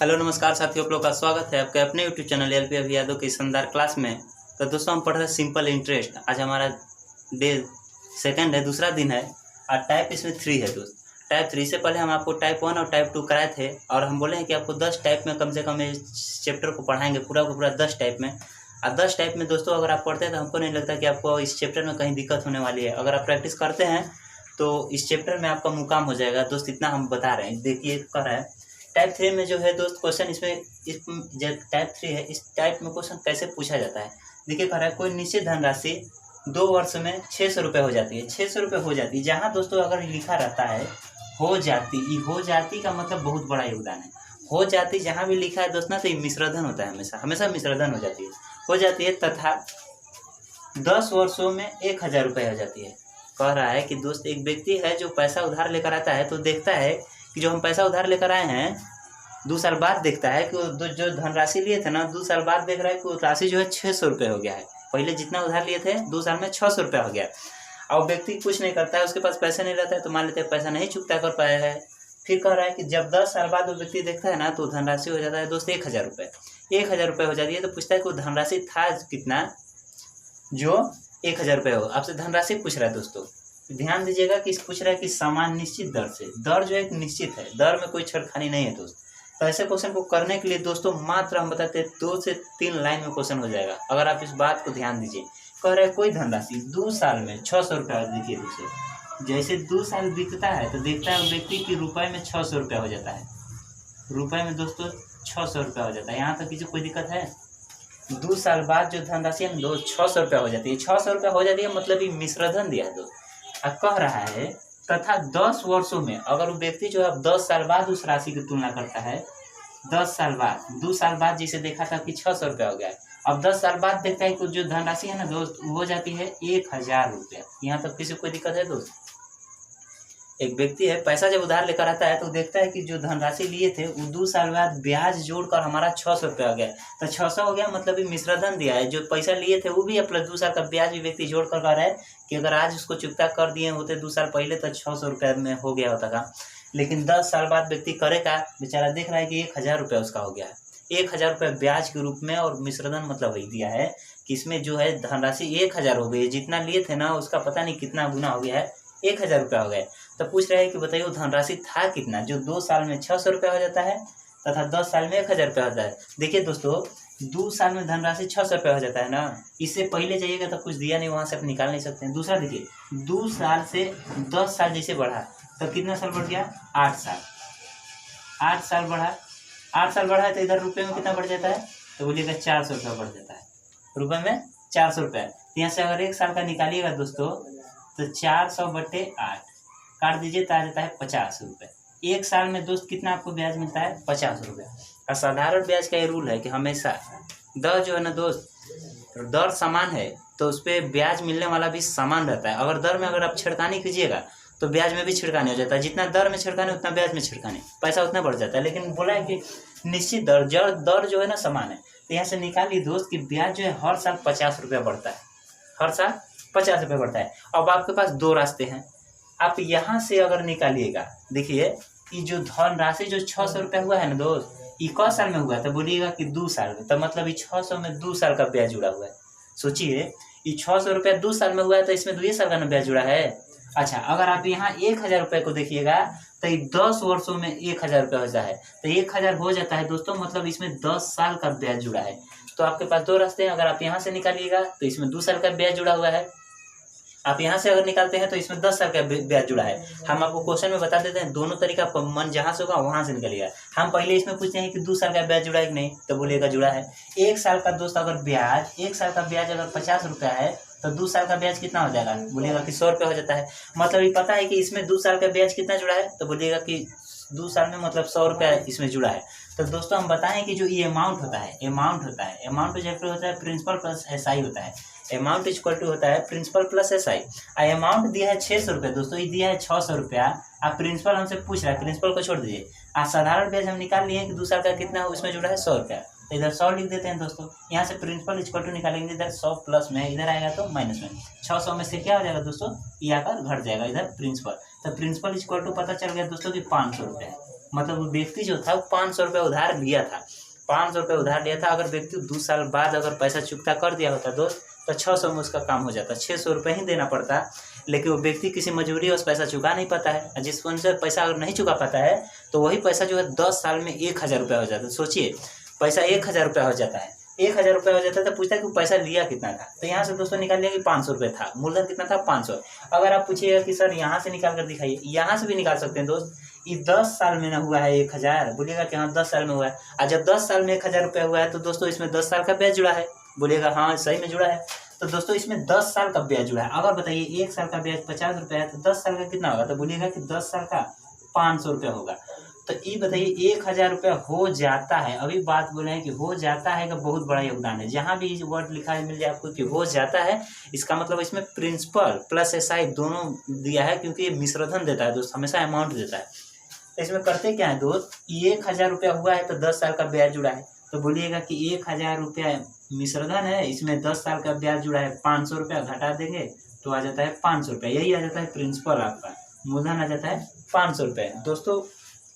Hello नमस्कार साथियों, आप लोग का स्वागत है आपके अपने यूट्यूब चैनल एलपी अभी यादव की शानदार क्लास में। तो दोस्तों हम पढ़ रहे हैं सिंपल इंटरेस्ट। आज हमारा डे सेकंड है, दूसरा दिन है और टाइप इसमें 3 है दोस्त। टाइप 3 से पहले हम आपको टाइप 1 और टाइप 2 कराए थे और हम बोले हैं कि आपको 10 टाइप में कम से कम इस चैप्टर को पढ़ाएंगे पूरा का पूरा 10 टाइप में। और 10 टाइप में दोस्तों अगर आप पढ़ते हैं तो हमको नहीं लगता कि आपको इस चैप्टर में कहीं दिक्कत होने वाली है। अगर आप प्रैक्टिस करते हैं तो इस चैप्टर में आपका मुकाम हो जाएगा दोस्त, इतना हम बता रहे हैं। देखिए कर रहा है टाइप 3 में जो है दोस्त क्वेश्चन इसमें टाइप 3 है, इस टाइप में क्वेश्चन कैसे पूछा जाता है। देखिए कह रहा है कोई निश्चित धनराशि 2 वर्ष में 600 रुपये हो जाती है। 600 रुपये हो जाती है, जहाँ दोस्तों अगर लिखा रहता है हो जाती का मतलब बहुत बड़ा योगदान है। हो जाती जहाँ भी लिखा है दोस्त ना तो ये मिश्रधन होता है, हमेशा मिश्रधन हो जाती है तथा 10 वर्षों में 1000 रुपये हो जाती है। कह रहा है कि दोस्त एक व्यक्ति है जो पैसा उधार लेकर आता है तो देखता है कि जो हम पैसा उधार लेकर आए हैं 2 साल बाद देखता है कि वो जो धनराशि लिए थे ना 2 साल बाद देख रहा है कि वो राशि जो है 600 रुपये हो गया है। पहले जितना उधार लिए थे 2 साल में 600 रुपये हो गया। और व्यक्ति कुछ नहीं करता है, उसके पास पैसे नहीं रहता है तो मान लेते हैं पैसा नहीं चुकता कर पाया है। फिर कह रहा है कि जब 10 साल बाद वो व्यक्ति देखता है ना तो धनराशि हो जाता है दोस्त 1000 रुपये। 1000 रुपये हो जाती है तो पूछता है कि वो धनराशि था कितना, जो 1000 रुपये हो। आपसे धनराशि पूछ रहा है दोस्तों, ध्यान दीजिएगा कि पूछ रहा है कि समान निश्चित दर से। दर जो एक निश्चित है, दर में कोई छेड़खानी नहीं है दोस्त। तो ऐसे क्वेश्चन को करने के लिए दोस्तों मात्र हम बताते हैं 2 से 3 लाइन में क्वेश्चन हो जाएगा। अगर आप इस बात को ध्यान दीजिए। कह रहे हैं कोई धनराशि 2 साल में 600 रुपये। देखिए दोस्तों जैसे 2 साल बीतता है तो देखता है व्यक्ति की रुपए में 600 रुपये हो जाता है। रुपए में दोस्तों 600 रुपये हो जाता है। यहाँ तक किसी कोई दिक्कत है? 2 साल बाद जो धनराशि है दोस्त 600 रुपये हो जाती है। 600 रुपये हो जाती है मतलब ये मिश्रधन दिया है दोस्त। अब कह रहा है तथा 10 वर्षों में, अगर वो व्यक्ति जो है 10 साल बाद उस राशि की तुलना करता है, 10 साल बाद 2 साल बाद जिसे देखा था कि 600 रुपये हो गया, अब 10 साल बाद देखता है कि जो धनराशि है ना दोस्त वो हो जाती है 1000 रुपये। यहाँ तक किसी को कोई दिक्कत है दोस्त? एक व्यक्ति है पैसा जब उधार लेकर आता है तो देखता है कि जो धनराशि लिए थे वो 2 साल बाद ब्याज जोड़कर हमारा 600 रुपये हो गया। तो 600 हो गया मतलब ये मिश्रधन दिया है। जो पैसा लिए थे वो भी प्लस 2 साल का ब्याज भी व्यक्ति जोड़ कर रहा है कि अगर आज उसको चुकता कर दिए होते 2 साल पहले तो 600 रुपये में हो गया होता था। लेकिन 10 साल बाद व्यक्ति करेगा, बेचारा देख रहा है कि 1000 रुपये उसका हो गया है। 1000 रुपये ब्याज के रूप में, और मिश्रधन मतलब वही दिया है कि इसमें जो है धनराशि 1000 हो गई है। जितना लिए थे ना उसका पता नहीं कितना गुना हो गया है, 1000 रुपये हो गए। तो पूछ रहे हैं कि बताइए वो धनराशि था कितना, जो 2 साल में 600 रुपये हो जाता है तथा 10 साल में 1000 रुपये हो जाता है। देखिए दोस्तों 2 साल में धनराशि 600 रुपये हो जाता है ना, इससे पहले जाइएगा तो कुछ दिया नहीं, वहाँ से आप निकाल नहीं सकते हैं। दूसरा देखिए 2 साल से 10 साल जैसे बढ़ा तो कितना साल बढ़ गया? 8 साल। 8 साल बढ़ा, 8 साल बढ़ा है तो इधर रुपये में कितना बढ़ जाता है? तो बोलिएगा 400 रुपये बढ़ जाता है। रुपये में 400 रुपये। तो यहाँ से अगर 1 साल का निकालिएगा दोस्तों तो 400/8 काट दीजिए तो आ जाता है 50 रुपये। 1 साल में दोस्त कितना आपको ब्याज मिलता है? 50 रुपये। और साधारण ब्याज का ये रूल है कि हमेशा दर जो है ना दोस्त, दर समान है तो उस पर ब्याज मिलने वाला भी समान रहता है। अगर दर में अगर आप छिड़कानी कीजिएगा तो ब्याज में भी छिड़कानी हो जाता है। जितना दर में छिड़कानी उतना ब्याज में छिड़कानी, पैसा उतना बढ़ जाता है। लेकिन बोला है कि निश्चित दर जो है ना समान है। तो यहाँ से निकालिए दोस्त कि ब्याज जो है हर साल 50 रुपये बढ़ता है, हर साल 50 रुपये बढ़ता है। अब आपके पास 2 रास्ते हैं, आप यहाँ से अगर निकालिएगा, देखिए ये जो धनराशि जो 600 रुपये हुआ है ना दोस्त, ये कौन साल में हुआ है? तो बोलिएगा कि 2 साल में। तो मतलब ये 600 में 2 साल का ब्याज जुड़ा हुआ है। सोचिए ये 600 रुपये 2 साल में हुआ है तो इसमें 2 साल का ना ब्याज जुड़ा है। अच्छा अगर आप यहाँ 1000 रुपये को देखिएगा तो ये 10 वर्षों में 1000 रुपये होता है। तो 1000 हो जाता है दोस्तों, मतलब इसमें 10 साल का ब्याज जुड़ा है। तो आपके पास 2 रास्ते हैं। अगर आप यहाँ से निकालिएगा तो इसमें 2 साल का ब्याज जुड़ा हुआ है। आप यहाँ से अगर निकालते हैं तो इसमें 10 साल का ब्याज जुड़ा है। हम आपको क्वेश्चन में बता देते हैं, दोनों तरीका आपका मन जहाँ से होगा वहाँ से निकलिएगा। हम पहले इसमें पूछते हैं कि 2 साल का ब्याज जुड़ा है कि नहीं, तो बोलिएगा जुड़ा है। 1 साल का दोस्त अगर ब्याज, 1 साल का ब्याज अगर 50 रुपया है तो 2 साल का ब्याज कितना हो जाएगा? बोलिएगा कि 100 रुपये हो जाता है। मतलब ये पता है कि इसमें 2 साल का ब्याज कितना जुड़ा है, तो बोलिएगा कि 2 साल में मतलब 100 रुपया इसमें जुड़ा है। तो दोस्तों हम बताएं कि जो ये अमाउंट होता है, अमाउंट जो होता है प्रिंसिपल प्लस SI होता है। अमाउंट इक्वल टू होता है प्रिंसिपल प्लस SI। अमाउंट दिया है 600 रुपये दोस्तों, ये दिया है 600 रुपया। आप प्रिंसिपल हमसे पूछ रहा है, प्रिंसिपल को छोड़ दीजिए। साधारण ब्याज हम निकाल लिए कि 2 साल का कितना हो, इसमें जुड़ा है 100 रुपया। तो इधर 100 लिख देते हैं दोस्तों। यहाँ से प्रिंसिपल इक्वल टू निकालेंगे, इधर 100 प्लस में, इधर आएगा तो माइनस में। 600 में से क्या हो जाएगा दोस्तों? ये आकर घट जाएगा इधर प्रिंसिपल। तो प्रिंसिपल इक्वल टू पता चल गया दोस्तों कि 500 रुपये। मतलब वो व्यक्ति जो था वो 500 रुपये उधार लिया था, 500 रुपये उधार लिया था। अगर व्यक्ति 2 साल बाद अगर पैसा चुकता कर दिया होता दोस्त तो 600 में उसका काम हो जाता, 600 रुपये ही देना पड़ता। लेकिन वो व्यक्ति किसी मजबूरीवश पैसा चुका नहीं पाता है, जिस वजह से पैसा अगर नहीं चुका पाता है तो वही पैसा जो है 10 साल में 1000 रुपया हो जाता है। सोचिए पैसा 1000 रुपया हो जाता है, 1000 रुपया हो जाता है तो पूछता है कि पैसा लिया कितना था, तो यहाँ से दोस्तों निकाल लिया कि 500 रुपये था, मूलधन कितना था 500। अगर आप पूछिएगा कि सर यहाँ से निकाल कर दिखाइए, यहाँ से भी निकाल सकते हैं दोस्त। ये 10 साल में ना हुआ है 1000, बोलिएगा कि हाँ 10 साल में हुआ है। और जब 10 साल में 1000 रुपया हुआ है तो दोस्तों इसमें 10 साल का ब्याज जुड़ा है, बोलिएगा हाँ सही में जुड़ा है। तो दोस्तों इसमें 10 साल का ब्याज जुड़ा है। अगर बताइए 1 साल का ब्याज 50 रुपया है तो 10 साल का कितना होगा, तो बोलिएगा कि 10 साल का 500 रुपया होगा। तो ये बताइए 1000 रुपया हो जाता है, अभी बात बोले हैं कि हो जाता है का बहुत बड़ा योगदान है। जहाँ भी वर्ड लिखा है मिल जाए आपको कि हो जाता है, इसका मतलब इसमें प्रिंसिपल प्लस एसआई दोनों दिया है, क्योंकि ये मिश्रधन देता है दोस्त, हमेशा अमाउंट देता है। तो इसमें करते क्या है दोस्त, 1000 रुपया हुआ है तो 10 साल का ब्याज जुड़ा है, तो बोलिएगा कि 1000 रुपया मिश्रधन है, इसमें 10 साल का ब्याज जुड़ा है, 500 रुपया घटा देंगे तो आ जाता है 500 रुपया। यही आ जाता है प्रिंसिपल, आपका मूलधन आ जाता है 500 रुपये। दोस्तों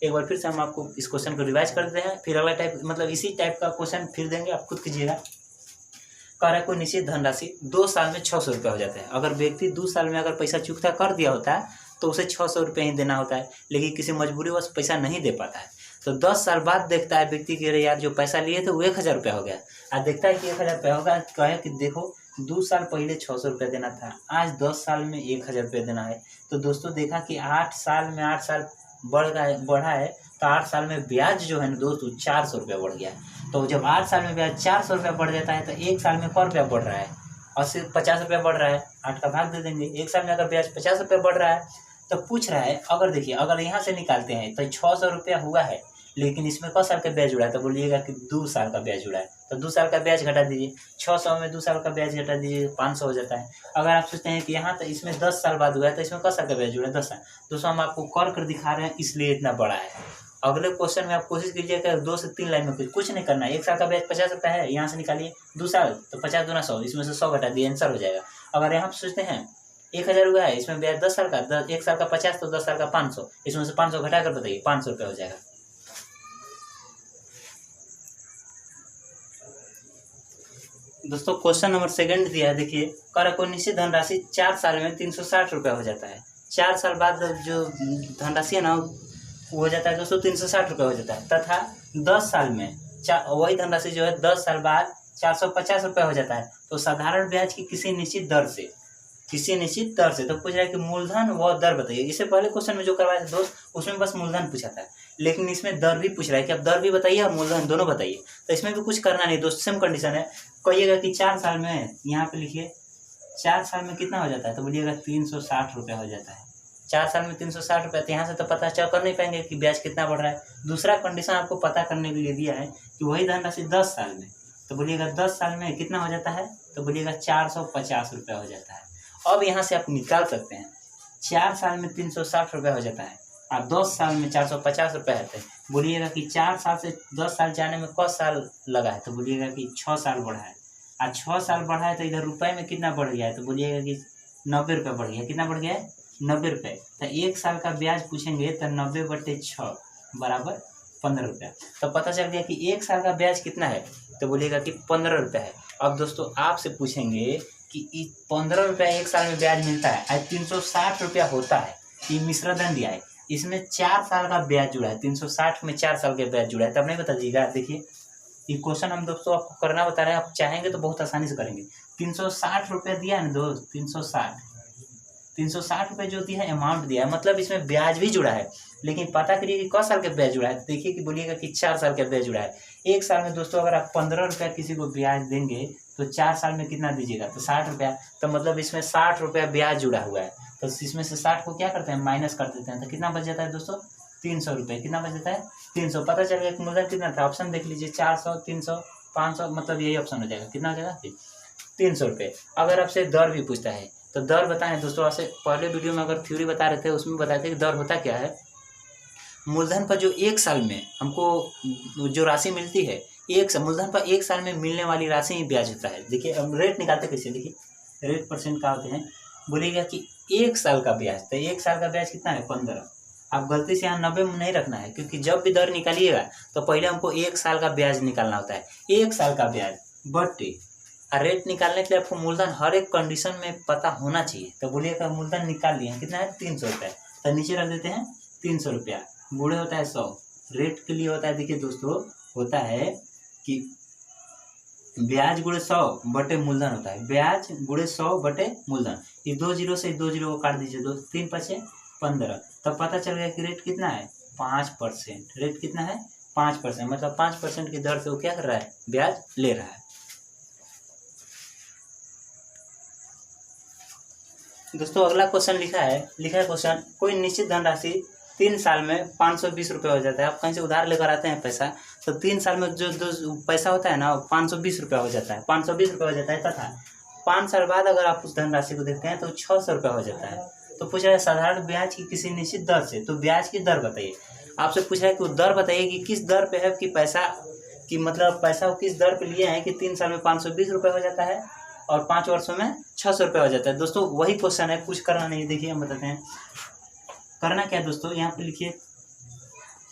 एक बार फिर से हम आपको इस क्वेश्चन को रिवाइज कर देते हैं, फिर अगला टाइप मतलब इसी टाइप का क्वेश्चन फिर देंगे, आप खुद कीजिएगा। कह रहा है कोई निश्चित धनराशि 2 साल में 600 रुपया हो जाता है। अगर व्यक्ति 2 साल में अगर पैसा चुकता कर दिया होता है तो उसे 600 रुपये ही देना होता है, लेकिन किसी मजबूरीवश पैसा नहीं दे पाता है तो 10 साल बाद देखता है व्यक्ति कि अरे यार जो पैसा लिए थे वो 1000 रुपया हो गया, और देखता है कि 1000 रुपया होगा, कहे कि देखो 2 साल पहले 600 रुपया देना था, आज 10 साल में 1000 रुपया देना है। तो दोस्तों देखा कि 8 साल में 8 साल बढ़ा है तो 8 साल में ब्याज जो है ना दोस्तों 400 रुपया बढ़ गया है। तो जब 8 साल में ब्याज 400 रुपया बढ़ जाता है तो 1 साल में कौ रुपया बढ़ रहा है, 50 रुपया बढ़ रहा है, 8 का भाग दे देंगे। 1 साल में अगर ब्याज 50 रुपया बढ़ रहा है तो पूछ रहा है, अगर देखिए अगर यहाँ से निकालते हैं तो 600 रुपया हुआ है, लेकिन इसमें कौ साल का ब्याज जुड़ा है, तो बोलिएगा कि 2 साल का ब्याज जुड़ा है, तो 2 साल का ब्याज घटा दीजिए, 600 में 2 साल का ब्याज घटा दीजिए 500 हो जाता है। अगर आप सोचते हैं कि यहाँ तो इसमें 10 साल बाद हुआ है तो इसमें कौ साल का ब्याज जुड़ा है 10 साल। दोस्तों हम आपको कर दिखा रहे हैं इसलिए इतना बड़ा है। अगले क्वेश्चन में आप कोशिश कीजिएगा 2 से 3 लाइन में कुछ नहीं करना है। 1 साल का ब्याज 50 रुपया है, यहाँ से निकालिए 2 साल तो 50 दूना 100, इसमें से 100 घटा दिए आंसर हो जाएगा। अगर यहाँ सोचते हैं 1000 हुआ है, इसमें ब्याज 10 साल का 1 साल का 50 तो 10 साल का 500, इसमें से 500 घटा कर बताइए 500 रुपया हो जाएगा। दोस्तों क्वेश्चन नंबर 2 दिया है, देखिए कर कोई निश्चित धनराशि 4 साल में 360 रुपया हो जाता है। 4 साल बाद जो धनराशि है ना वो हो जाता है दोस्तों 360 रुपया हो जाता है, तथा 10 साल में वही धनराशि जो है 10 साल बाद 450 रुपया हो जाता है। तो साधारण ब्याज की किसी निश्चित दर से तो पूछ रहा है कि मूलधन व दर बताइए। इससे पहले क्वेश्चन में जो करवाया था दोस्त उसमें बस मूलधन पूछा था, लेकिन इसमें दर भी पूछ रहा है कि आप दर भी बताइए और मूलधन दोनों बताइए। तो इसमें भी कुछ करना नहीं दोस्त, सेम कंडीशन है। कहिएगा कि 4 साल में, यहाँ पे लिखिए 4 साल में कितना हो जाता है, तो बोलिएगा 360 रुपया हो जाता है। 4 साल में 360 रुपया, तो यहाँ से तो पता चल कर नहीं पाएंगे कि ब्याज कितना बढ़ रहा है। दूसरा कंडीशन आपको पता करने के लिए दिया है कि वही धनराशि 10 साल में, तो बोलिएगा 10 साल में कितना हो जाता है, तो बोलिएगा 450 रुपया हो जाता है। अब यहाँ से आप निकाल सकते हैं 4 साल में 360 रुपया हो जाता है और 10 साल में 450 रुपया है। बोलिएगा कि 4 साल से 10 साल जाने में कौन साल लगा है, तो बोलिएगा कि 6 साल बढ़ा है। और 6 साल बढ़ा है तो इधर रुपए में कितना बढ़ गया है, तो बोलिएगा कि 90 रुपये बढ़ गया। कितना बढ़ गया है, 90 रुपये। तो 1 साल का ब्याज पूछेंगे तो 90/6 बराबर 15 रुपया। तो पता चल गया कि 1 साल का ब्याज कितना है, तो बोलिएगा कि 15 रुपया है। अब दोस्तों आपसे पूछेंगे कि 15 रुपया 1 साल में ब्याज मिलता है, आज 360 रुपया होता है, ये मिश्रधन दिया है, इसमें 4 साल का ब्याज जुड़ा है, 360 में 4 साल का ब्याज जुड़ा है, तब नहीं बता दीजिएगा। देखिए ये क्वेश्चन हम दोस्तों आपको करना बता रहे हैं, आप चाहेंगे तो बहुत आसानी से करेंगे। 360 रुपया दिया है ना दोस्त, 360 रुपये जो दिया है अमाउंट दिया है, मतलब इसमें ब्याज भी जुड़ा है, लेकिन पता करिए कि कौन साल का ब्याज जुड़ा है। देखिए कि बोलिएगा कि 4 साल का ब्याज जुड़ा है। 1 साल में दोस्तों अगर आप 15 रुपया किसी को ब्याज देंगे तो 4 साल में कितना दीजिएगा, तो 60 रुपया। तो मतलब इसमें 60 रुपया ब्याज जुड़ा हुआ है, तो इसमें से 60 को क्या करते हैं, माइनस कर देते हैं, तो कितना बच जाता है दोस्तों, 300 रुपये। कितना बच जाता है, 300। पता चल गया कि मूलधन कितना था, ऑप्शन देख लीजिए 400, 300, 500, मतलब यही ऑप्शन हो जाएगा। कितना हो जाएगा, 300 रुपये। अगर आपसे दर भी पूछता है तो दर बताएं दोस्तों। आपसे पहले वीडियो में अगर थ्योरी बता रहे थे उसमें बताए थे कि दर होता क्या है। मूलधन पर जो 1 साल में हमको जो राशि मिलती है, मूलधन पर 1 साल में मिलने वाली राशि ही ब्याज होता है। देखिए हम रेट निकालते कैसे, देखिए रेट परसेंट का होते हैं। बोलिएगा कि 1 साल का ब्याज, तो 1 साल का ब्याज कितना है, 15। आप गलती से यहाँ 90 में नहीं रखना है, क्योंकि जब भी दर निकालिएगा तो पहले हमको 1 साल का ब्याज निकालना होता है, 1 साल का ब्याज। बट रेट निकालने के लिए आपको मूलधन हर एक कंडीशन में पता होना चाहिए। तो बोलिएगा मूलधन निकाल लिए, कितना है 300 रुपये, तो नीचे रख देते हैं 300 रुपया, गुणे होता है 100। रेट के लिए होता है, देखिए दोस्तों, होता है कि ब्याज गुणे 100 बटे मूलधन होता है, ब्याज गुणे 100 बटे मूलधन। ये 2 जीरो से 2 जीरो को काट दीजिए, 2 3 5 15, तब पता चल गया कि रेट कितना है 5%। रेट कितना है 5%, मतलब 5% की दर से वो क्या कर रहा है, ब्याज ले रहा है। दोस्तों अगला क्वेश्चन लिखा है क्वेश्चन, कोई निश्चित धनराशि 3 साल में 520 रुपये हो जाता है। आप कहीं से उधार लेकर आते हैं पैसा, तो 3 साल में जो पैसा होता है ना 520 रुपये हो जाता है, 520 रुपये हो जाता है, तथा 5 साल बाद अगर आप उस धनराशि को देखते हैं तो 600 रुपये हो जाता है। तो पूछ रहा है साधारण ब्याज की किसी निश्चित दर से, तो ब्याज की दर बताइए। आपसे पूछ रहा है कि दर बताइए कि किस दर पे है, कि पैसा कि मतलब पैसा वो किस दर पे लिए हैं कि 3 साल में 520 रुपये हो जाता है और 5 वर्षों में 600 रुपये हो जाता है। दोस्तों वही क्वेश्चन है, कुछ करना नहीं। देखिए हम बताते हैं करना क्या है दोस्तों, यहाँ पे लिखिए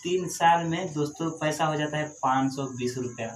3 साल में दोस्तों पैसा हो जाता है 520 रुपया।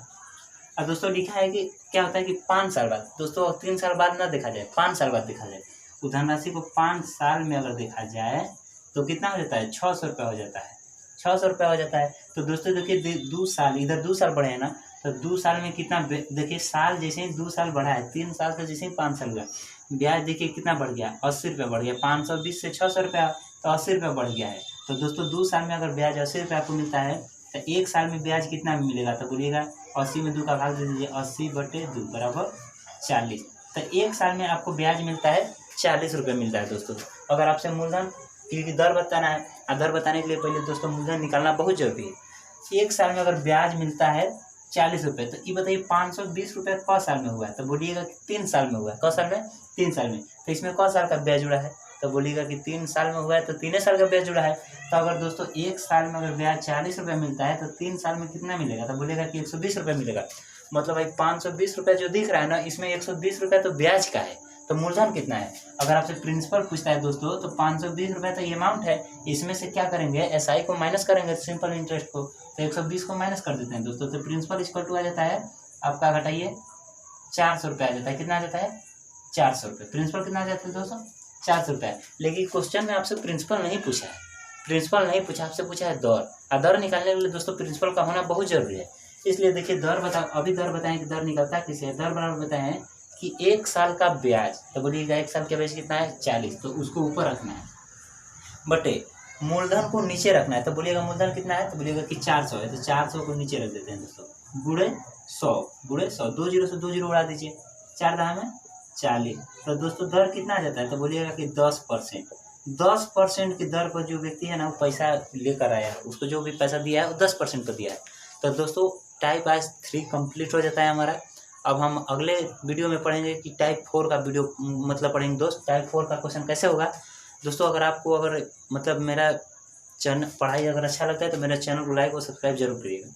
और दोस्तों लिखा है कि क्या होता है कि 5 साल बाद, दोस्तों 3 साल बाद ना देखा जाए, 5 साल बाद देखा जाए। उस धनराशि को 5 साल में अगर देखा जाए तो कितना हो जाता है 600 रुपये हो जाता है, 600 रुपये हो जाता है। तो दोस्तों देखिए 2 साल, इधर 2 साल बढ़े हैं ना, तो 2 साल में कितना, देखिए साल जैसे ही 2 साल बढ़ा है, 3 साल से जैसे ही 5 साल हुआ, ब्याज देखिए कितना बढ़ गया, 80 रुपये बढ़ गया। 520 से 600 रुपया तो 80 रुपये बढ़ गया है। तो दोस्तों 2 साल में अगर ब्याज 80 रुपये आपको मिलता है तो 1 साल में ब्याज कितना मिलेगा, तो बोलिएगा 80 में 2 का भाग दे दीजिए, 80 बटे 2 बराबर 40। तो 1 साल में आपको ब्याज मिलता है 40 रुपये मिलता है। दोस्तों अगर आपसे मूलधन की दर बताना है, और दर बताने के लिए पहले दोस्तों मूलधन निकालना बहुत जरूरी है। 1 साल में अगर ब्याज मिलता है 40 रुपये, तो ये बताइए 520 रुपये क साल में हुआ है, तो बोलिएगा कि 3 साल में हुआ है। क साल में 3 साल में। तो इसमें क साल का ब्याज जुड़ा है, तो बोलिएगा कि 3 साल में हुआ है, तो 3 साल का ब्याज जुड़ा है। तो अगर दोस्तों 1 साल में अगर ब्याज 40 रुपये मिलता है तो 3 साल में कितना मिलेगा, तो बोलेगा कि 120 रुपये मिलेगा। मतलब भाई 520 रुपये जो दिख रहा है ना, इसमें 120 रुपये तो ब्याज का है, तो मूलधन कितना है। अगर आपसे प्रिंसिपल पूछता है दोस्तों तो 520 रुपये तो ये अमाउंट है, इसमें से क्या करेंगे, SI को माइनस करेंगे, सिंपल इंटरेस्ट को, तो 120 को माइनस कर देते हैं दोस्तों। तो प्रिंसिपल इक्वल टू आ जाता है आपका, घटाइए 400 रुपये आ जाता है। कितना आ जाता है 400 रुपये। प्रिंसिपल कितना आ जाता है दोस्तों 400 रुपये। लेकिन क्वेश्चन में आपसे प्रिंसिपल नहीं पूछा है, प्रिंसिपल नहीं पूछा, आपसे पूछा है दर। और दर निकालने के लिए दोस्तों प्रिंसिपल का होना बहुत जरूरी है। इसलिए देखिए दर बताओ, अभी दर बताएं कि दर निकलता है किसे, दर बराबर बताएं कि 1 साल का ब्याज, तो बोलिएगा 1 साल का ब्याज कितना है 40, तो उसको ऊपर रखना है, बटे मूलधन को नीचे रखना है। तो बोलिएगा मूलधन कितना है, तो बोलिएगा कि 400 है, तो 400 को नीचे रख देते हैं दोस्तों, गुणे 100, 2 जीरो से 2 जीरो उड़ा दीजिए, 4 दहा में 40। तो दोस्तों दर कितना आ जाता है, तो बोलिएगा कि 10%। 10% की दर पर जो व्यक्ति है ना वो पैसा लेकर आया, उसको जो भी पैसा दिया है वो 10% पर दिया है। तो दोस्तों टाइप आज 3 कंप्लीट हो जाता है हमारा। अब हम अगले वीडियो में पढ़ेंगे कि टाइप 4 का वीडियो मतलब पढ़ेंगे दोस्त, टाइप 4 का क्वेश्चन कैसे होगा। दोस्तों अगर आपको मतलब मेरा पढ़ाई अगर अच्छा लगता है तो मेरे चैनल को लाइक और सब्सक्राइब जरूर करिएगा।